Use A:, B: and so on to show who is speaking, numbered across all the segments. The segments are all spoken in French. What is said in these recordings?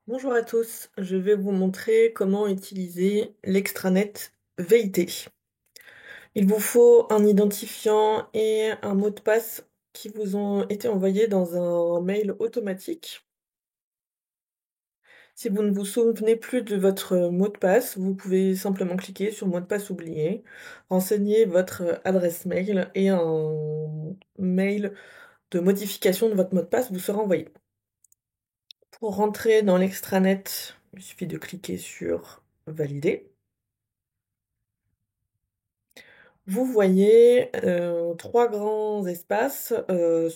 A: Bonjour à tous, je vais vous montrer comment utiliser l'extranet VIT. Il vous faut un identifiant et un mot de passe qui vous ont été envoyés dans un mail automatique. Si vous ne vous souvenez plus de votre mot de passe, vous pouvez simplement cliquer sur mot de passe oublié, renseigner votre adresse mail et un mail de modification de votre mot de passe vous sera envoyé. Pour rentrer dans l'extranet, il suffit de cliquer sur valider. Vous voyez, 3 grands espaces,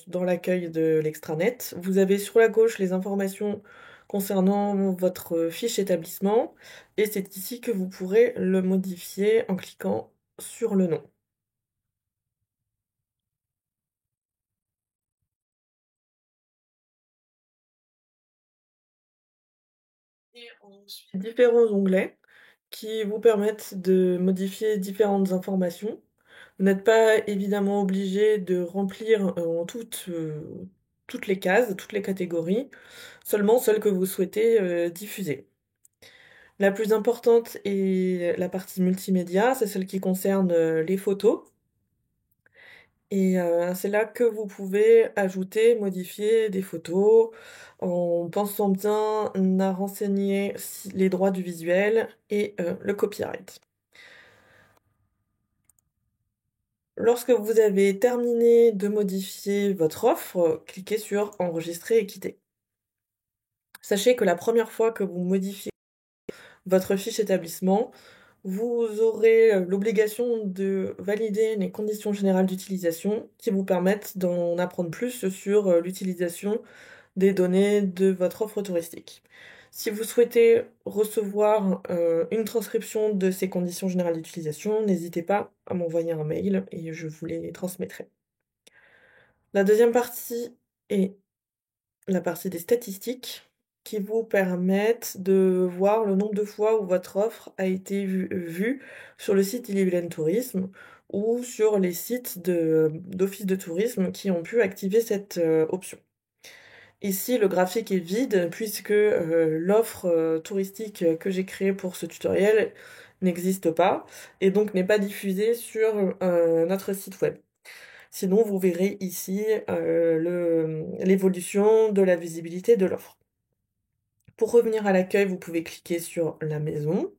A: dans l'accueil de l'extranet. Vous avez sur la gauche les informations concernant votre fiche établissement et c'est ici que vous pourrez le modifier en cliquant sur le nom. Et ensuite différents onglets qui vous permettent de modifier différentes informations. Vous n'êtes pas évidemment obligé de remplir, toutes les cases, toutes les catégories, seulement celles que vous souhaitez, diffuser. La plus importante est la partie multimédia, c'est celle qui concerne, les photos et c'est là que vous pouvez ajouter, modifier des photos en pensant bien à renseigner si les droits du visuel et le copyright. Lorsque vous avez terminé de modifier votre offre, cliquez sur enregistrer et quitter. Sachez que la première fois que vous modifiez votre fiche établissement, vous aurez, l'obligation de valider les conditions générales d'utilisation qui vous permettent d'en apprendre plus sur, l'utilisation des données de votre offre touristique. Si vous souhaitez recevoir, une transcription de ces conditions générales d'utilisation, n'hésitez pas à m'envoyer un mail et je vous les transmettrai. La deuxième partie est la partie des statistiques qui vous permettent de voir le nombre de fois où votre offre a été vue sur le site Ille-et-Vilaine Tourisme ou sur les sites d'offices de tourisme qui ont pu activer cette, option. Ici, le graphique est vide puisque, l'offre, touristique, que j'ai créée pour ce tutoriel n'existe pas et donc n'est pas diffusée sur, notre site web. Sinon, vous verrez ici, l'évolution de la visibilité de l'offre. Pour revenir à l'accueil, vous pouvez cliquer sur la maison.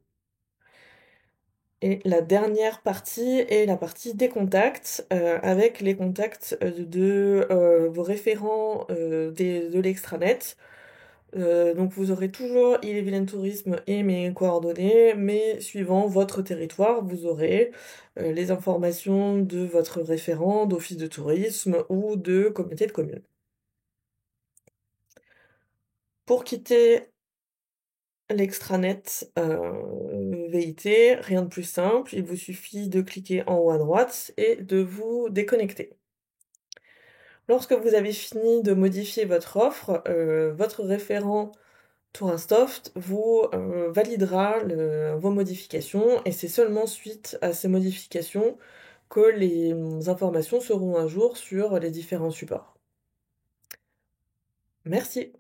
A: Et la dernière partie est la partie des contacts, avec les contacts, vos référents, de l'extranet. Donc vous aurez toujours Ille-et-Vilaine Tourisme et mes coordonnées, mais suivant votre territoire, vous aurez, les informations de votre référent d'office de tourisme ou de communauté de communes. Pour quitter l'extranet, VIT, rien de plus simple, il vous suffit de cliquer en haut à droite et de vous déconnecter. Lorsque vous avez fini de modifier votre offre, votre référent Tourinsoft vous, validera vos modifications et c'est seulement suite à ces modifications que les, informations seront à jour sur les différents supports. Merci.